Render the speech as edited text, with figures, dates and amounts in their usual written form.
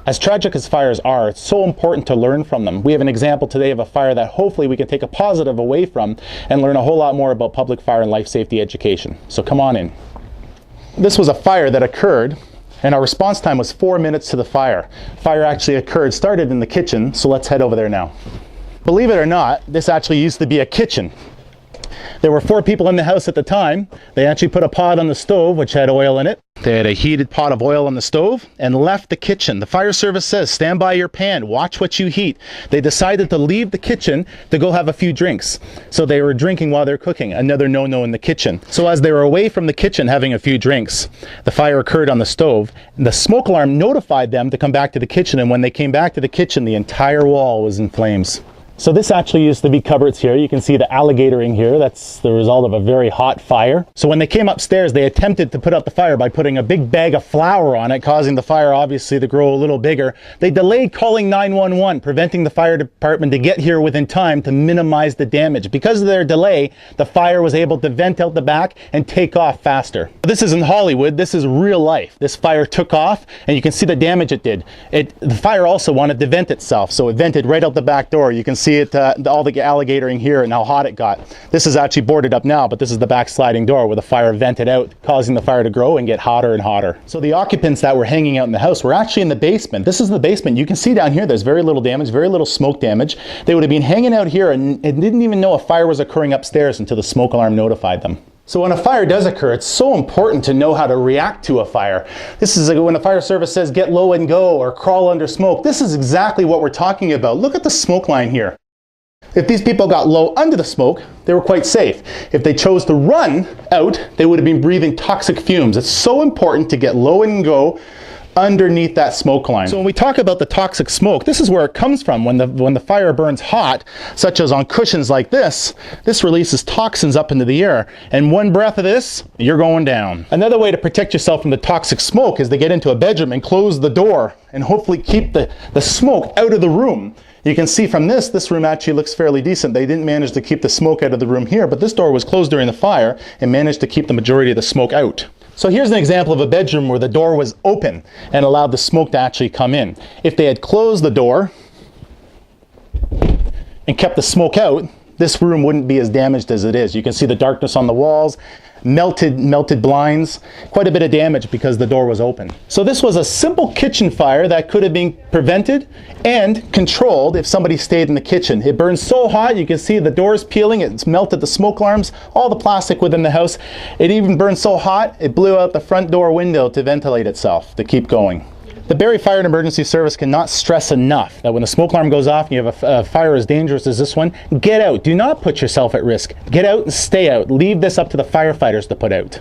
As tragic as fires are, it's so important to learn from them. We have an example today of a fire that hopefully we can take a positive away from and learn a whole lot more about public fire and life safety education. So come on in. This was a fire that occurred, and our response time was 4 minutes to the fire. Fire actually started in the kitchen, so let's head over there now. Believe it or not, this actually used to be a kitchen. There were 4 people in the house at the time. They actually put a pot on the stove which had oil in it. They had a heated pot of oil on the stove and left the kitchen. The fire service says, stand by your pan, watch what you heat. They decided to leave the kitchen to go have a few drinks. So they were drinking while they're cooking, another no-no in the kitchen. So as they were away from the kitchen having a few drinks, the fire occurred on the stove. The smoke alarm notified them to come back to the kitchen, and when they came back to the kitchen, the entire wall was in flames. So this actually used to be cupboards here. You can see the alligatoring here. That's the result of a very hot fire. So when they came upstairs, they attempted to put out the fire by putting a big bag of flour on it, causing the fire obviously to grow a little bigger. They delayed calling 911, preventing the fire department to get here within time to minimize the damage. Because of their delay, the fire was able to vent out the back and take off faster. This isn't Hollywood, this is real life. This fire took off, and you can see the damage it did. The fire also wanted to vent itself, so it vented right out the back door. You can see it, all the alligatoring here and how hot it got. This is actually boarded up now, but this is the back sliding door where the fire vented out, causing the fire to grow and get hotter and hotter. So the occupants that were hanging out in the house were actually in the basement. This is the basement. You can see down here there's very little damage, very little smoke damage. They would have been hanging out here and didn't even know a fire was occurring upstairs until the smoke alarm notified them. So when a fire does occur, it's so important to know how to react to a fire. This is when the fire service says get low and go or crawl under smoke. This is exactly what we're talking about. Look at the smoke line here. If these people got low under the smoke, they were quite safe. If they chose to run out, they would have been breathing toxic fumes. It's so important to get low and go underneath that smoke line. So when we talk about the toxic smoke, this is where it comes from. When the fire burns hot, such as on cushions like this releases toxins up into the air. And one breath of this, you're going down. Another way to protect yourself from the toxic smoke is to get into a bedroom and close the door and hopefully keep the smoke out of the room. You can see from this room actually looks fairly decent. They didn't manage to keep the smoke out of the room here, but this door was closed during the fire and managed to keep the majority of the smoke out. So here's an example of a bedroom where the door was open and allowed the smoke to actually come in. If they had closed the door and kept the smoke out, this room wouldn't be as damaged as it is. You can see the darkness on the walls, melted blinds, quite a bit of damage because the door was open. So this was a simple kitchen fire that could have been prevented and controlled if somebody stayed in the kitchen. It burned so hot, you can see the doors peeling, it's melted the smoke alarms, all the plastic within the house. It even burned so hot, it blew out the front door window to ventilate itself, to keep going. The Barrie Fire and Emergency Service cannot stress enough that when the smoke alarm goes off and you have a fire as dangerous as this one, get out. Do not put yourself at risk. Get out and stay out. Leave this up to the firefighters to put out.